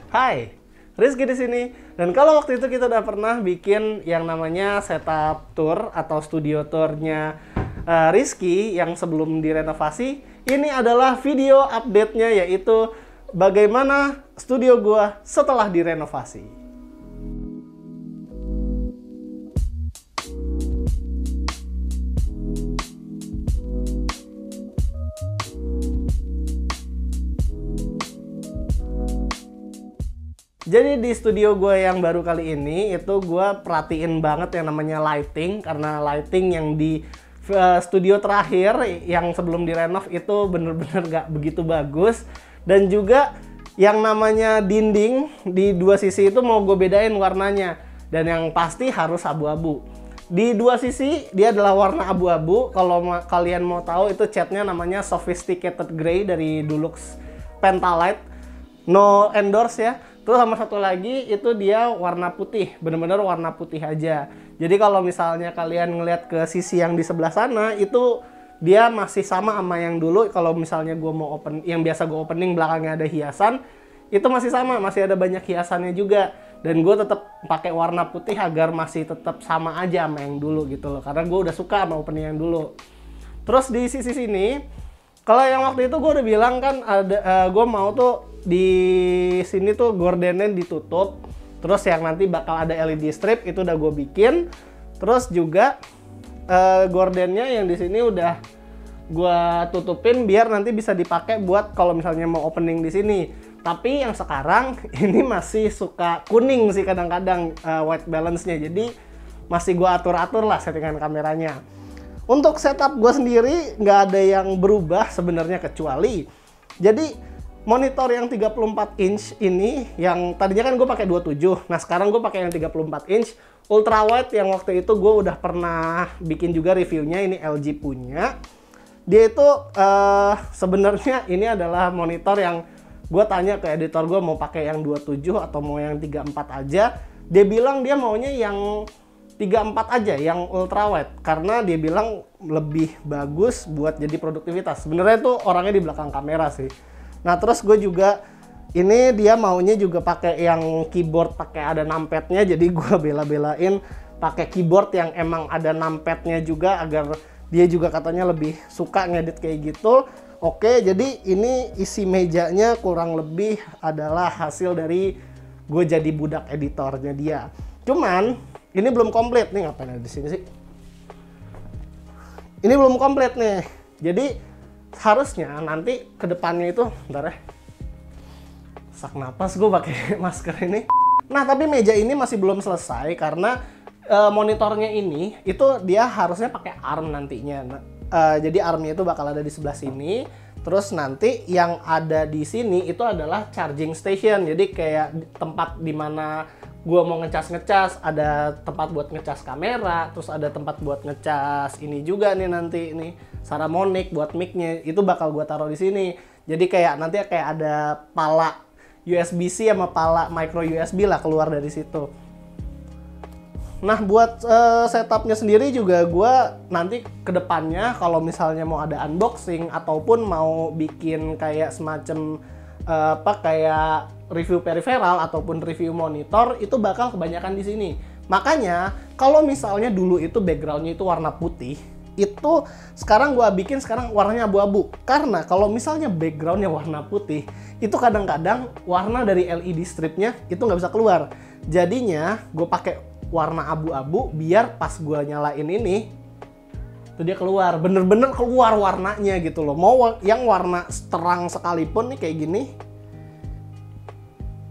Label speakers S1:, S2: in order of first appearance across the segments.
S1: Hai, Rizky di sini. Dan kalau waktu itu kita udah pernah bikin yang namanya setup tour atau studio tournya Rizky yang sebelum direnovasi, ini adalah video update-nya yaitu bagaimana studio gua setelah direnovasi. Jadi di studio gue yang baru kali ini itu gue perhatiin banget yang namanya lighting, karena lighting yang di studio terakhir yang sebelum direnov itu bener-bener gak begitu bagus. Dan juga yang namanya dinding di dua sisi itu mau gue bedain warnanya, dan yang pasti harus abu-abu. Di dua sisi dia adalah warna abu-abu. Kalau kalian mau tahu itu catnya namanya Sophisticated Grey dari Dulux Pentalight, no endorse ya. Terus sama satu lagi itu dia warna putih, bener-bener warna putih aja. Jadi kalau misalnya kalian ngeliat ke sisi yang di sebelah sana, itu dia masih sama yang dulu. Kalau misalnya gue mau open, yang biasa gue opening belakangnya ada hiasan, itu masih sama, masih ada banyak hiasannya juga. Dan gue tetap pakai warna putih agar masih tetap sama aja sama yang dulu gitu loh. Karena gue udah suka sama opening yang dulu. Terus di sisi sini, kalau yang waktu itu gue udah bilang kan ada gue mau tuh di sini tuh gordennya ditutup, terus yang nanti bakal ada LED strip itu udah gue bikin. Terus juga gordennya yang di sini udah gue tutupin biar nanti bisa dipakai buat kalau misalnya mau opening di sini. Tapi yang sekarang ini masih suka kuning sih kadang-kadang white balance-nya, jadi masih gue atur-atur lah settingan kameranya. Untuk setup gue sendiri nggak ada yang berubah sebenarnya, kecuali jadi monitor yang 34 inch ini, yang tadinya kan gue pakai 27, nah sekarang gue pakai yang 34 inch ultrawide yang waktu itu gue udah pernah bikin juga reviewnya, ini LG punya. Dia itu sebenarnya ini adalah monitor yang gue tanya ke editor gue mau pakai yang 27 atau mau yang 34 aja. Dia bilang dia maunya yang 34 aja, yang ultrawide, karena dia bilang lebih bagus buat jadi produktivitas. Sebenarnya tuh orangnya di belakang kamera sih. Nah terus gue juga ini dia maunya juga pakai yang keyboard pakai ada numpadnya, jadi gue bela-belain pakai keyboard yang emang ada numpadnya juga agar dia juga katanya lebih suka ngedit kayak gitu. Oke, jadi ini isi mejanya kurang lebih adalah hasil dari gue jadi budak editornya dia. Cuman ini belum komplit nih, ngapain ada di sini sih? Ini belum komplit nih. Jadi harusnya nanti kedepannya itu, bentar ya. Sak napas gue pakai masker ini. Nah tapi meja ini masih belum selesai karena monitornya ini itu dia harusnya pakai arm nantinya. Jadi armnya itu bakal ada di sebelah sini. Terus nanti yang ada di sini itu adalah charging station. Jadi kayak tempat dimana gue mau ngecas-ngecas, ada tempat buat ngecas kamera, terus ada tempat buat ngecas ini juga nih nanti nih Saramonic buat mic-nya itu bakal gue taruh di sini. Jadi kayak nanti kayak ada pala USB-C sama pala micro USB lah keluar dari situ. Nah buat setupnya sendiri juga gue nanti kedepannya kalau misalnya mau ada unboxing ataupun mau bikin kayak semacam kayak review peripheral ataupun review monitor, itu bakal kebanyakan di sini. Makanya kalau misalnya dulu itu backgroundnya itu warna putih, itu sekarang gue bikin sekarang warnanya abu-abu. Karena kalau misalnya backgroundnya warna putih, itu kadang-kadang warna dari LED stripnya itu nggak bisa keluar. Jadinya gue pakai warna abu-abu biar pas gue nyalain ini tuh dia keluar, bener-bener keluar warnanya gitu loh. Mau yang warna terang sekalipun nih kayak gini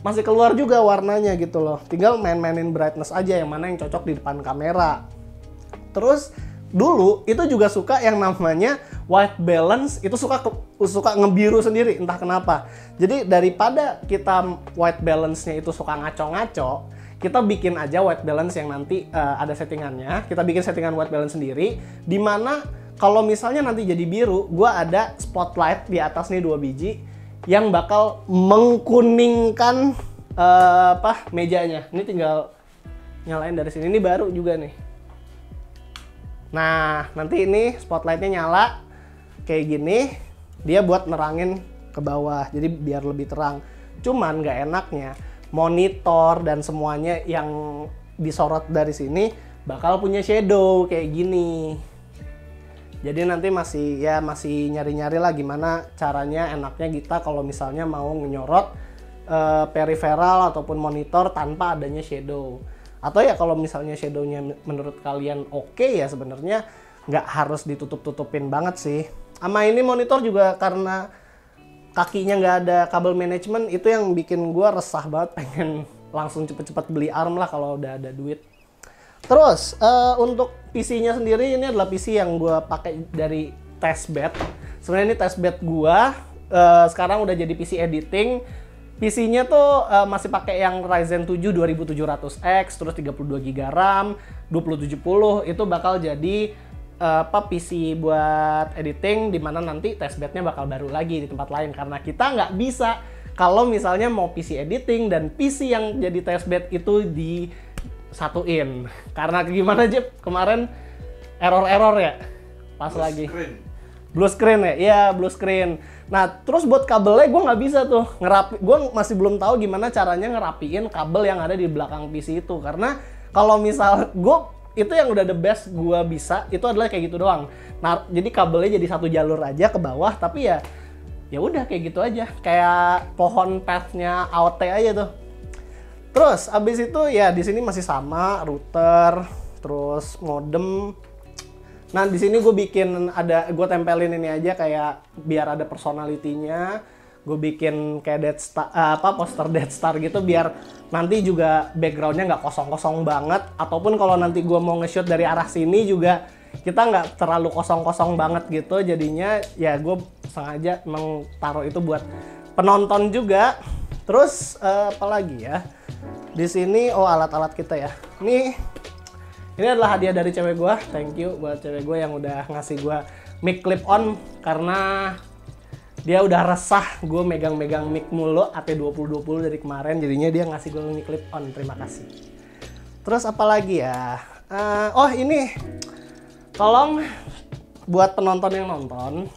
S1: masih keluar juga warnanya gitu loh. Tinggal main-mainin brightness aja yang mana yang cocok di depan kamera. Terus dulu itu juga suka yang namanya white balance, itu suka ngebiru sendiri entah kenapa. Jadi daripada kita white balance-nya itu suka ngaco-ngaco, kita bikin aja white balance yang nanti ada settingannya. Kita bikin settingan white balance sendiri, dimana kalau misalnya nanti jadi biru, gua ada spotlight di atas nih 2 biji yang bakal mengkuningkan mejanya. Ini tinggal nyalain dari sini, ini baru juga nih. Nah nanti ini spotlightnya nyala kayak gini, dia buat nerangin ke bawah, jadi biar lebih terang. Cuman nggak enaknya monitor dan semuanya yang disorot dari sini bakal punya shadow kayak gini. Jadi nanti masih nyari-nyari lah gimana caranya enaknya kita kalau misalnya mau nyorot peripheral ataupun monitor tanpa adanya shadow. Atau ya kalau misalnya shadownya menurut kalian oke, ya sebenarnya nggak harus ditutup-tutupin banget sih. Sama ini monitor juga karena kakinya nggak ada kabel manajemen, itu yang bikin gue resah banget, pengen langsung cepet-cepet beli ARM lah kalau udah ada duit. Terus untuk PC-nya sendiri, ini adalah PC yang gue pakai dari testbed. Sebenarnya ini testbed gue, sekarang udah jadi PC editing. PC-nya tuh masih pakai yang Ryzen 7 2700X, terus 32GB RAM, 2070, itu bakal jadi PC buat editing, dimana nanti testbednya bakal baru lagi di tempat lain, karena kita nggak bisa kalau misalnya mau PC editing dan PC yang jadi testbed itu disatuin. Karena gimana Jep? Kemarin error ya pas lagi blue screen ya? Iya, blue screen. Nah, terus buat kabelnya gue nggak bisa tuh gue masih belum tahu gimana caranya ngerapiin kabel yang ada di belakang PC itu. Karena kalau misal itu yang udah the best gue bisa, itu adalah kayak gitu doang. Nah, jadi kabelnya jadi satu jalur aja ke bawah, tapi ya udah kayak gitu aja. Kayak pohon path-nya AOT aja tuh. Terus abis itu ya di sini masih sama router, terus modem. Nah, di sini gue tempelin ini aja kayak biar ada personality-nya. Gue bikin kayak poster Death Star gitu biar nanti juga background-nya nggak kosong-kosong banget. Ataupun kalau nanti gue mau nge-shoot dari arah sini juga kita nggak terlalu kosong-kosong banget gitu. Jadinya ya gue sengaja emang taruh itu buat penonton juga. Terus apalagi ya? Di sini alat-alat kita ya. Ini adalah hadiah dari cewek gue. Thank you buat cewek gue yang udah ngasih gue mic clip on, karena dia udah resah gue megang-megang mic mulu AT2020 dari kemarin, jadinya dia ngasih gue mic clip on. Terima kasih. Terus apa lagi ya? Ini tolong buat penonton yang nonton,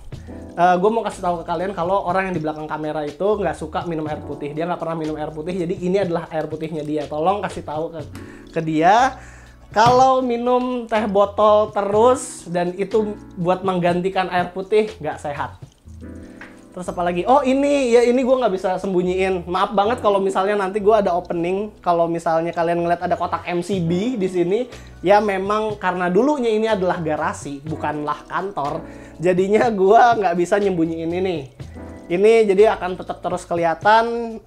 S1: gue mau kasih tahu ke kalian kalau orang yang di belakang kamera itu nggak suka minum air putih. Dia nggak pernah minum air putih, jadi ini adalah air putihnya dia. Tolong kasih tahu ke dia kalau minum teh botol terus dan itu buat menggantikan air putih nggak sehat. Terus apa lagi? Ini gue nggak bisa sembunyiin. Maaf banget kalau misalnya nanti gue ada opening. Kalau misalnya kalian ngeliat ada kotak MCB di sini, ya memang karena dulunya ini adalah garasi, bukanlah kantor. Jadinya gue nggak bisa nyembunyiin ini. Ini jadi akan tetap terus kelihatan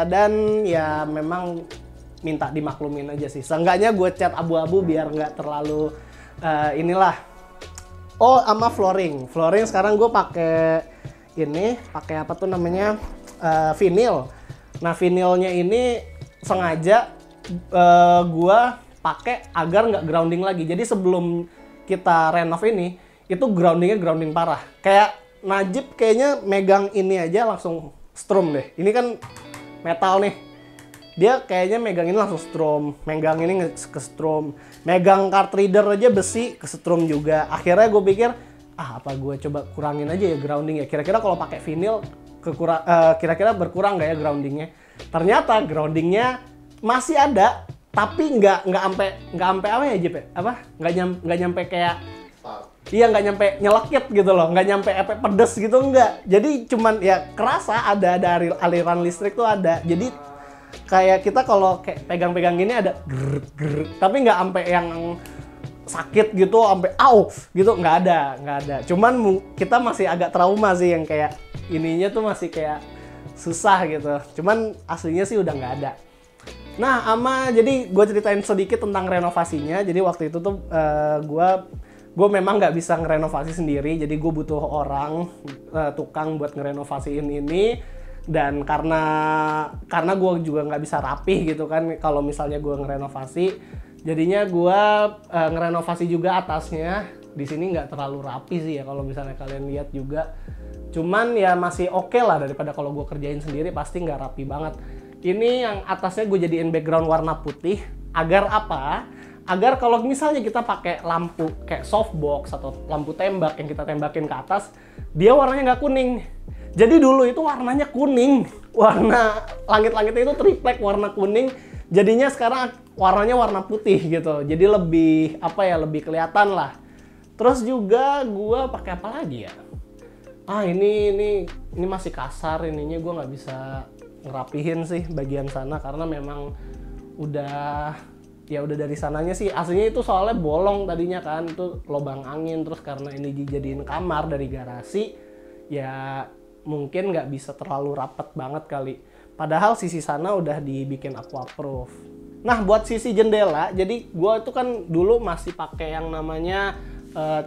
S1: dan ya memang minta dimaklumin aja sih. Seenggaknya gue cat abu-abu biar nggak terlalu inilah. Sama flooring. Flooring sekarang gue pakai apa tuh namanya, vinyl. Nah, vinylnya ini sengaja gue pakai agar nggak grounding lagi. Jadi sebelum kita renov ini, itu grounding parah. Kayak Najib kayaknya megang ini aja langsung strum deh. Ini kan metal nih. Dia kayaknya megang ini langsung strum, megang ini ke strum, megang card reader aja besi ke strum juga. Akhirnya gue pikir, apa gue coba kurangin aja ya grounding ya. Kira-kira kalau pakai vinyl kira-kira berkurang nggak ya groundingnya? Ternyata groundingnya masih ada, tapi nggak sampai apa ya Jep? Nggak nyampe kayak nggak nyampe nyelekit gitu loh, nggak nyampe efek pedes gitu, nggak. Jadi cuman ya kerasa ada aliran listrik tuh ada. Jadi kayak kita kalau kayak pegang-pegang gini ada ger, tapi nggak sampai yang sakit gitu, sampai gitu, nggak ada. Cuman kita masih agak trauma sih yang kayak ininya tuh masih kayak susah gitu. Cuman aslinya sih udah nggak ada. Nah, jadi gue ceritain sedikit tentang renovasinya. Jadi waktu itu tuh gue memang nggak bisa ngerenovasi sendiri, jadi gue butuh orang tukang buat ngerenovasiin ini. Dan karena gue juga nggak bisa rapih gitu kan kalau misalnya gue ngerenovasi, jadinya gue ngerenovasi juga atasnya. Di sini nggak terlalu rapi sih ya kalau misalnya kalian lihat juga, cuman ya masih oke lah daripada kalau gue kerjain sendiri pasti nggak rapi banget. Ini yang atasnya gue jadiin background warna putih agar apa? Agar kalau misalnya kita pakai lampu kayak softbox atau lampu tembak yang kita tembakin ke atas, dia warnanya nggak kuning. Jadi dulu itu warnanya kuning, warna langit-langitnya itu triplek warna kuning, jadinya sekarang warnanya warna putih gitu. Jadi lebih apa ya, lebih kelihatan lah. Terus juga gua pakai apa lagi ya? Ini masih kasar ininya, gua nggak bisa ngerapihin sih bagian sana karena memang udah dari sananya sih aslinya itu soalnya bolong tadinya kan, itu lubang angin, terus karena ini dijadiin kamar dari garasi ya mungkin nggak bisa terlalu rapet banget kali, padahal sisi sana udah dibikin aquaproof. Nah buat sisi jendela, jadi gue itu kan dulu masih pakai yang namanya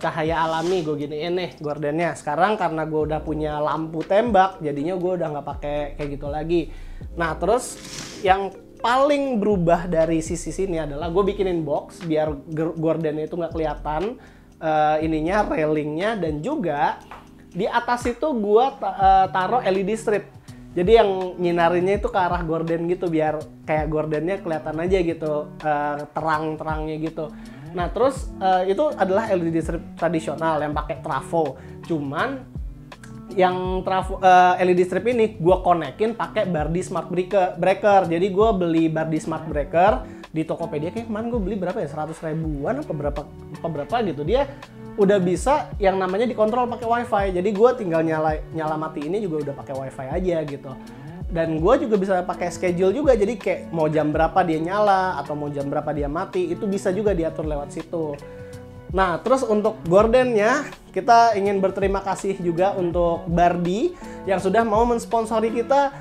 S1: cahaya alami, gue giniin nih gordennya. Sekarang karena gue udah punya lampu tembak, jadinya gue udah nggak pakai kayak gitu lagi. Nah terus yang paling berubah dari sisi sini adalah gue bikinin box biar gordennya itu nggak kelihatan ininya, railingnya, dan juga di atas itu gue taruh LED strip. Jadi yang nyinarinnya itu ke arah gorden gitu biar kayak gordennya kelihatan aja gitu, terang-terangnya gitu. Nah terus itu adalah LED strip tradisional yang pakai trafo. Cuman yang LED strip ini gue konekin pakai Bardi Smart Breaker. Jadi gue beli Bardi Smart Breaker di Tokopedia, kayak kemarin gue beli berapa ya, 100 ribuan apa berapa gitu. Dia udah bisa yang namanya dikontrol pakai wifi. Jadi gue tinggal nyala mati ini juga udah pakai wifi aja gitu. Dan gue juga bisa pakai schedule juga, jadi kayak mau jam berapa dia nyala atau mau jam berapa dia mati, itu bisa juga diatur lewat situ. Nah, terus untuk gordennya, kita ingin berterima kasih juga untuk Bardi yang sudah mau mensponsori kita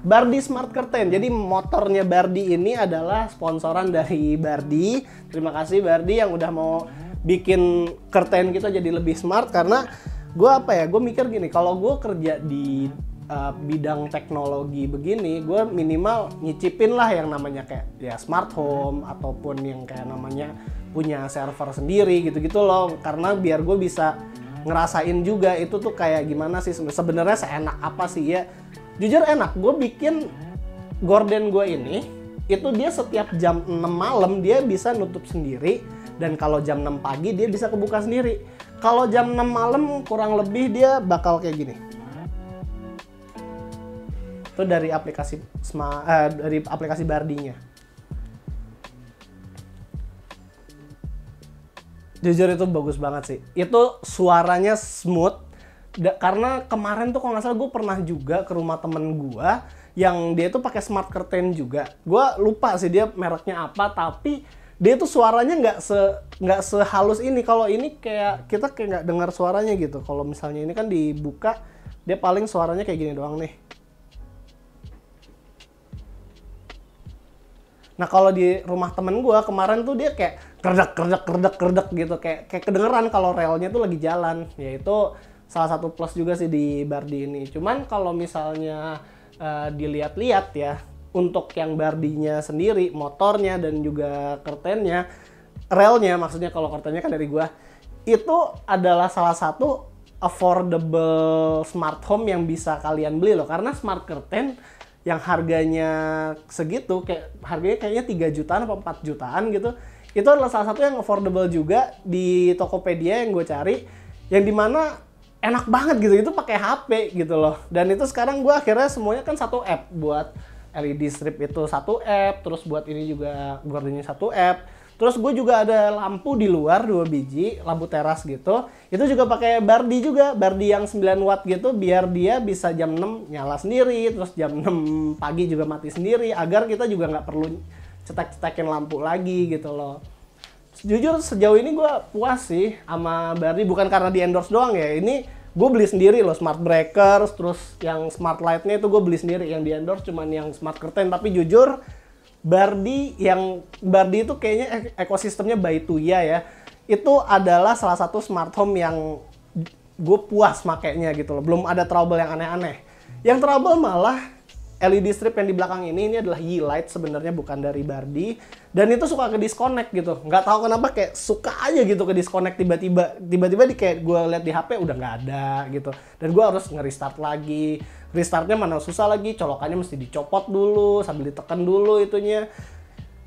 S1: Bardi Smart Curtain. Jadi motornya Bardi ini adalah sponsoran dari Bardi. Terima kasih Bardi yang udah mau bikin curtain kita jadi lebih smart, karena gue mikir gini, kalau gue kerja di bidang teknologi begini, gue minimal nyicipin lah yang namanya kayak ya smart home ataupun yang kayak namanya punya server sendiri gitu-gitu loh, karena biar gue bisa ngerasain juga itu tuh kayak gimana sih sebenarnya, seenak apa sih ya. Jujur enak, gue bikin gorden gue ini itu dia setiap jam 6 malam dia bisa nutup sendiri, dan kalau jam 6 pagi dia bisa kebuka sendiri. Kalau jam 6 malam kurang lebih dia bakal kayak gini. Itu dari aplikasi Bardinya. Jujur itu bagus banget sih. Itu suaranya smooth. Karena kemarin tuh kalau nggak salah gue pernah juga ke rumah temen gue yang dia tuh pakai smart curtain juga. Gue lupa sih dia mereknya apa, tapi dia tuh suaranya nggak sehalus ini. Kalau ini kayak kita kayak nggak dengar suaranya gitu. Kalau misalnya ini kan dibuka, dia paling suaranya kayak gini doang nih. Nah kalau di rumah temen gue kemarin tuh dia kayak kerdek gitu, kayak kedengeran kalau relnya tuh lagi jalan. Ya itu salah satu plus juga sih di Bardi ini. Cuman kalau misalnya dilihat-lihat ya, untuk yang Bardinya sendiri, motornya dan juga curtainnya, relnya maksudnya, kalau curtainnya kan dari gue, itu adalah salah satu affordable smart home yang bisa kalian beli loh. Karena smart curtain yang harganya segitu, kayak harganya kayaknya 3 jutaan atau 4 jutaan gitu, itu adalah salah satu yang affordable juga di Tokopedia yang gue cari, yang dimana enak banget gitu, itu pakai HP gitu loh. Dan itu sekarang gue akhirnya semuanya kan satu app, buat LED strip itu satu app, terus buat ini juga gordennya satu app. Terus gue juga ada lampu di luar 2 biji, lampu teras gitu. Itu juga pakai Bardi juga, Bardi yang 9 watt gitu, biar dia bisa jam 6 nyala sendiri, terus jam 6 pagi juga mati sendiri, agar kita juga nggak perlu cetek-cetekin lampu lagi gitu loh. Jujur sejauh ini gue puas sih sama Bardi, bukan karena di endorse doang ya. Ini gue beli sendiri loh, smart breakers, terus yang smart lightnya itu gue beli sendiri. Yang di endorse cuman yang smart curtain, tapi jujur Bardi itu kayaknya ekosistemnya by Tuya ya. Itu adalah salah satu smart home yang gue puas makainya gitu loh. Belum ada trouble yang aneh-aneh. Yang trouble malah LED strip yang di belakang ini adalah Yeelight sebenarnya, bukan dari Bardi. Dan itu suka ke disconnect gitu. Nggak tahu kenapa, kayak suka aja gitu ke disconnect tiba-tiba di kayak gue lihat di HP udah nggak ada gitu. Dan gue harus nge-restart lagi. Restartnya mana susah lagi, colokannya mesti dicopot dulu sambil ditekan dulu itunya.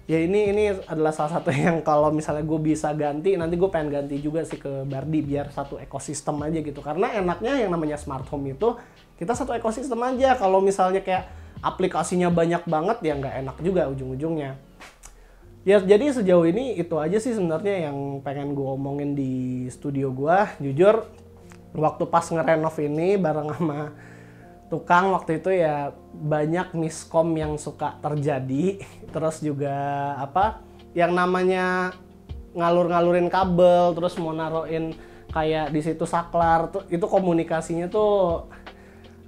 S1: Ya ini adalah salah satu yang kalau misalnya gue bisa ganti, nanti gue pengen ganti juga sih ke Bardi biar satu ekosistem aja gitu. Karena enaknya yang namanya smart home itu kita satu ekosistem aja. Kalau misalnya kayak aplikasinya banyak banget ya nggak enak juga ujung-ujungnya. Ya jadi sejauh ini itu aja sih sebenarnya yang pengen gue omongin di studio gue. Jujur waktu pas ngerenov ini bareng sama tukang waktu itu ya banyak miskom yang suka terjadi. Terus juga apa yang namanya ngalur-ngalurin kabel terus mau naruhin kayak di situ saklar tuh, itu komunikasinya tuh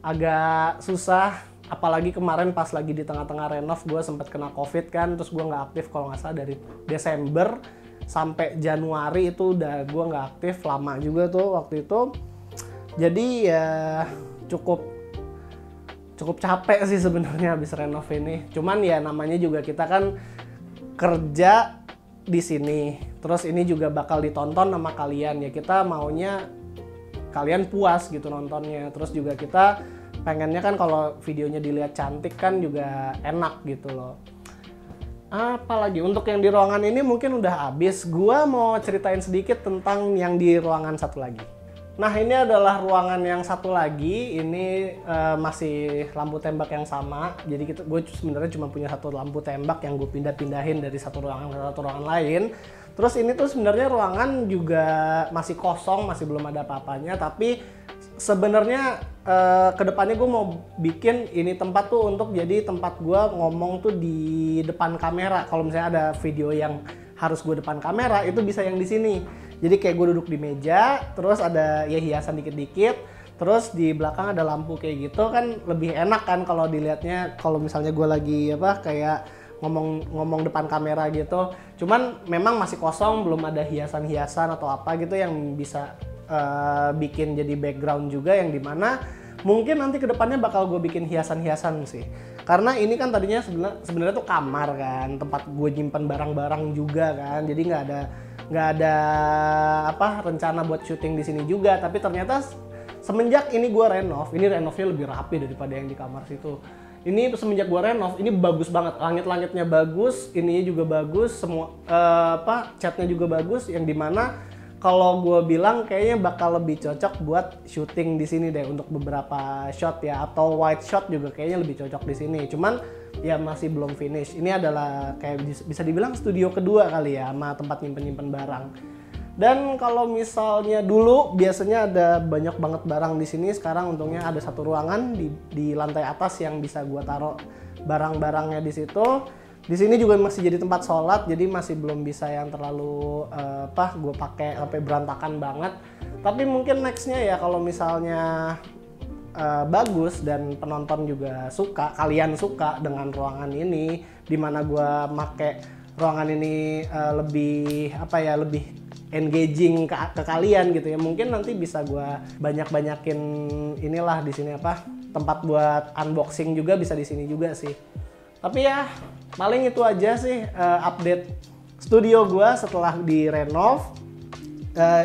S1: agak susah. Apalagi kemarin pas lagi di tengah-tengah renov gue sempat kena covid kan, terus gue nggak aktif kalau nggak salah dari Desember sampai Januari itu udah gue nggak aktif, lama juga tuh waktu itu. Jadi ya cukup capek sih sebenarnya habis renov ini. Cuman ya namanya juga kita kan kerja di sini. Terus ini juga bakal ditonton sama kalian ya. Kita maunya kalian puas gitu nontonnya. Terus juga kita pengennya kan kalau videonya dilihat cantik kan juga enak gitu loh. Apalagi untuk yang di ruangan ini mungkin udah habis. Gua mau ceritain sedikit tentang yang di ruangan satu lagi. Nah ini adalah ruangan yang satu lagi, ini masih lampu tembak yang sama. Jadi gue sebenarnya cuma punya satu lampu tembak yang gue pindah-pindahin dari satu ruangan ke satu ruangan lain. Terus ini tuh sebenarnya ruangan juga masih kosong, masih belum ada apa-apanya. Tapi sebenarnya kedepannya gue mau bikin ini tempat tuh untuk jadi tempat gue ngomong tuh di depan kamera. Kalau misalnya ada video yang harus gue depan kamera, itu bisa yang di sini. Jadi kayak gue duduk di meja, terus ada ya hiasan dikit-dikit, terus di belakang ada lampu kayak gitu kan lebih enak kan kalau dilihatnya kalau misalnya gue lagi apa kayak ngomong depan kamera gitu. Cuman memang masih kosong, belum ada hiasan-hiasan atau apa gitu yang bisa bikin jadi background juga yang dimana mungkin nanti kedepannya bakal gue bikin hiasan-hiasan sih. Karena ini kan tadinya sebenarnya tuh kamar kan, tempat gue nyimpan barang-barang juga kan, jadi nggak ada apa rencana buat syuting di sini juga. Tapi ternyata semenjak ini gue renov, ini renovnya lebih rapi daripada yang di kamar situ. Ini semenjak gue renov, ini bagus banget, langit-langitnya bagus, ininya juga bagus, semua catnya juga bagus, yang dimana kalau gue bilang kayaknya bakal lebih cocok buat syuting di sini deh untuk beberapa shot ya, atau wide shot juga kayaknya lebih cocok di sini. Cuman ya masih belum finish. Ini adalah kayak bisa dibilang studio kedua kali ya, sama tempat nyimpen barang. Dan kalau misalnya dulu biasanya ada banyak banget barang di sini, sekarang untungnya ada satu ruangan di lantai atas yang bisa gue taruh barang-barangnya di situ. Di sini juga masih jadi tempat sholat, jadi masih belum bisa yang terlalu gue pakai sampai berantakan banget. Tapi mungkin nextnya ya kalau misalnya bagus dan penonton juga suka, kalian suka dengan ruangan ini, dimana gue make ruangan ini lebih lebih engaging ke kalian gitu ya. Mungkin nanti bisa gue banyakin inilah di sini tempat buat unboxing juga bisa di sini juga sih. Tapi ya paling itu aja sih update studio gue setelah direnov.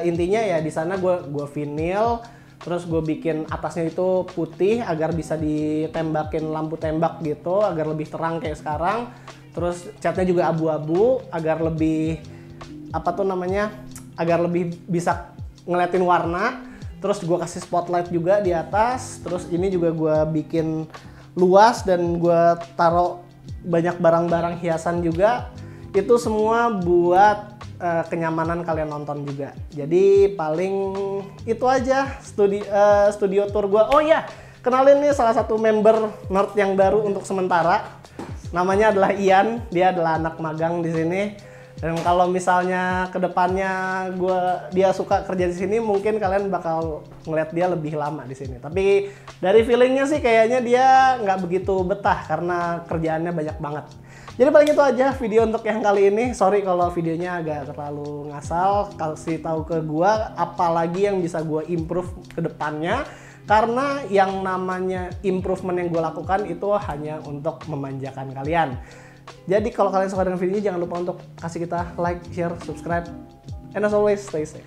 S1: Intinya ya di sana gue vinyl, terus gue bikin atasnya itu putih agar bisa ditembakin lampu tembak gitu, agar lebih terang kayak sekarang. Terus catnya juga abu-abu agar lebih agar lebih bisa ngeliatin warna. Terus gue kasih spotlight juga di atas. Terus ini juga gue bikin luas dan gue taruh banyak barang-barang hiasan juga. Itu semua buat kenyamanan kalian nonton juga. Jadi paling itu aja studio tour gue. Oh iya, kenalin nih salah satu member nerd yang baru untuk sementara. Namanya adalah Ian. Dia adalah anak magang di sini. Dan kalau misalnya kedepannya dia suka kerja di sini, mungkin kalian bakal ngeliat dia lebih lama di sini. Tapi dari feelingnya sih kayaknya dia nggak begitu betah karena kerjaannya banyak banget. Jadi paling itu aja video untuk yang kali ini. Sorry kalau videonya agak terlalu ngasal. Kasih tahu ke gua apalagi yang bisa gua improve ke depannya. Karena yang namanya improvement yang gue lakukan itu hanya untuk memanjakan kalian. Jadi kalau kalian suka dengan video ini, jangan lupa untuk kasih kita like, share, subscribe, and as always, stay safe.